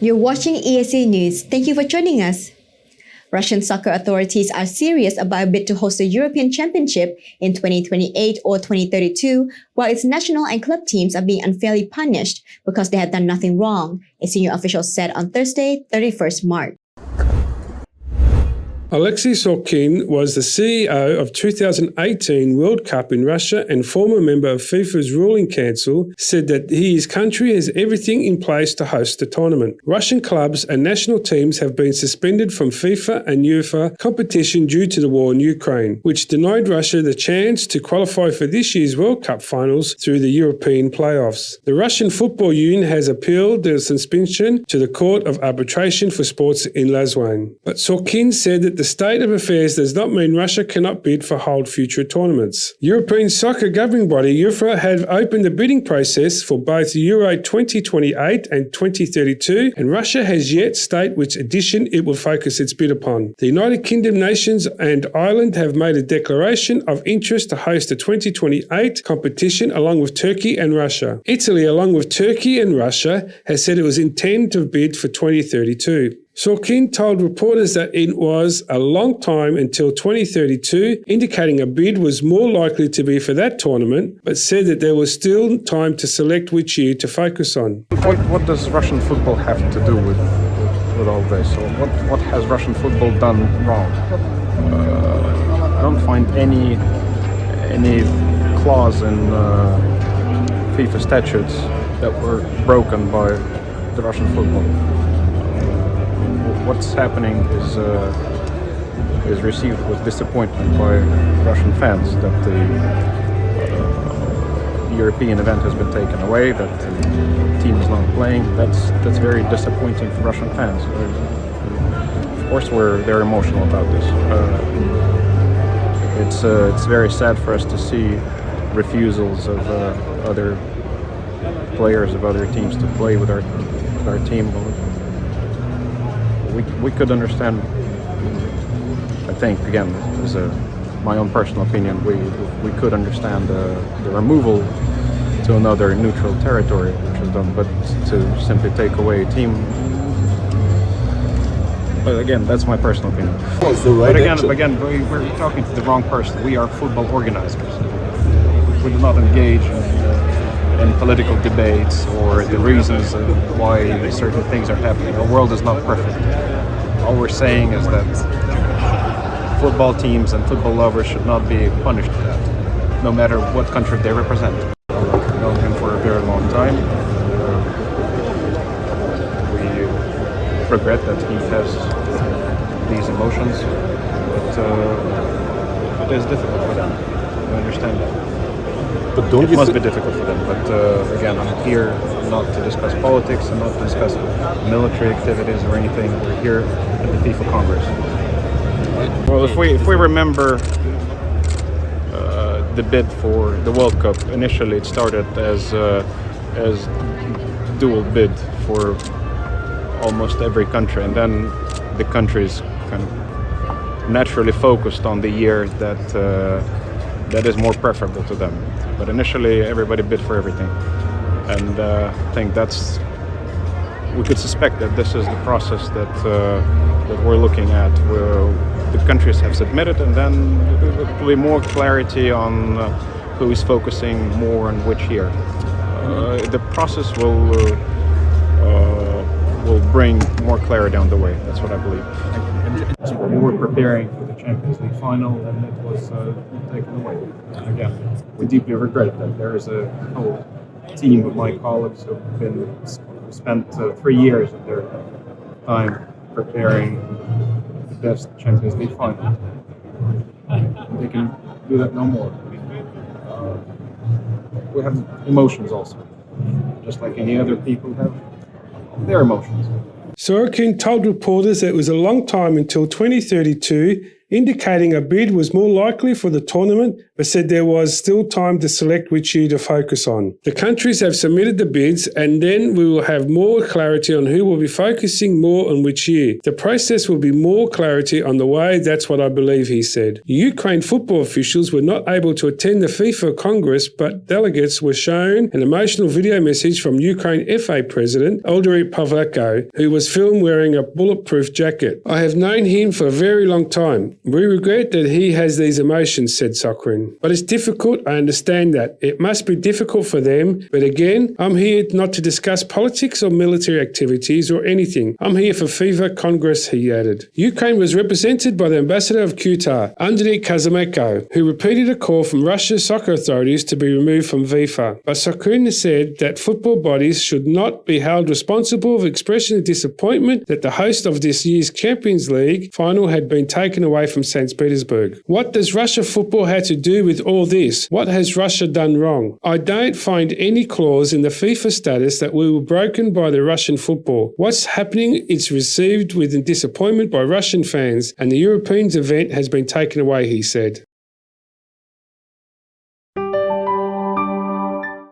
You're watching ESA News. Thank you for joining us. Russian soccer authorities are serious about a bid to host the European Championship in 2028 or 2032, while its national and club teams are being unfairly punished because they have done nothing wrong, a senior official said on Thursday, 31st March. Alexei Sorokin was the CEO of 2018 World Cup in Russia and former member of FIFA's ruling council, said that his country has everything in place to host the tournament. Russian clubs and national teams have been suspended from FIFA and UEFA competition due to the war in Ukraine, which denied Russia the chance to qualify for this year's World Cup finals through the European playoffs. The Russian Football Union has appealed the suspension to the Court of Arbitration for Sports in Lausanne. But Sorokin said that the state of affairs does not mean Russia cannot bid for hold future tournaments. European soccer governing body UEFA have opened the bidding process for both Euro 2028 and 2032, and Russia has yet state which edition it will focus its bid upon. The United Kingdom nations and Ireland have made a declaration of interest to host the 2028 competition along with Turkey and Russia. Italy, along with Turkey and Russia, has said it was intended to bid for 2032. Sorokin told reporters that it was a long time until 2032, indicating a bid was more likely to be for that tournament, but said that there was still time to select which year to focus on. What does Russian football have to do with all this? Or what has Russian football done wrong? I don't find any clause in FIFA statutes that were broken by the Russian football. What's happening is received with disappointment by Russian fans that the European event has been taken away, that the team is not playing. That's very disappointing for Russian fans. Of course, they're emotional about this. It's very sad for us to see refusals of other players of other teams to play with our team. We could understand, I think, again, as my own personal opinion, we could understand the removal to another neutral territory, which is done, but to simply take away a team, but again, that's my personal opinion. But again, we're talking to the wrong person. We are football organizers. We do not engage in political debates or the reasons why certain things are happening. Our world is not perfect. All we're saying is that football teams and football lovers should not be punished for that, no matter what country they represent. I've known him for a very long time. We regret that he has these emotions, but it is difficult for them. I understand that. But it must be difficult for them, but again, I'm here not to discuss politics and not to discuss military activities or anything. We're here at the FIFA Congress. Well, if we remember the bid for the World Cup, initially it started as dual bid for almost every country, and then the countries kind of naturally focused on the year that is more preferable to them. But initially, everybody bid for everything, and I think we could suspect that this is the process that we're looking at, where the countries have submitted, and then there will be more clarity on who is focusing more on which year. The process will bring more clarity on the way. That's what I believe. We were preparing for the Champions League final, and it was taken away. Again, we deeply regret that. There is a whole team of my colleagues who have spent 3 years of their time preparing the best Champions League final. They can do that no more. We have emotions also, just like any other people have their emotions. Sorokin told reporters that it was a long time until 2032, indicating a bid was more likely for the tournament, but said there was still time to select which year to focus on. The countries have submitted the bids, and then we will have more clarity on who will be focusing more on which year. The process will be more clarity on the way, that's what I believe, he said. Ukraine football officials were not able to attend the FIFA Congress, but delegates were shown an emotional video message from Ukraine FA President Alexei Sorokin, who was filmed wearing a bulletproof jacket. I have known him for a very long time. We regret that he has these emotions, said Sorokin. But it's difficult, I understand that. It must be difficult for them, but again, I'm here not to discuss politics or military activities or anything. I'm here for FIFA Congress, he added. Ukraine was represented by the ambassador of Qatar, Andriy Kazamenko, who repeated a call from Russia's soccer authorities to be removed from FIFA. But Sorokin said that football bodies should not be held responsible for expressing disappointment that the host of this year's Champions League final had been taken away from St. Petersburg. What does Russia football have to do with all this? What has Russia done wrong? I don't find any clause in the FIFA status that we were broken by the Russian football. What's happening is received with disappointment by Russian fans, and the Europeans event has been taken away, he said.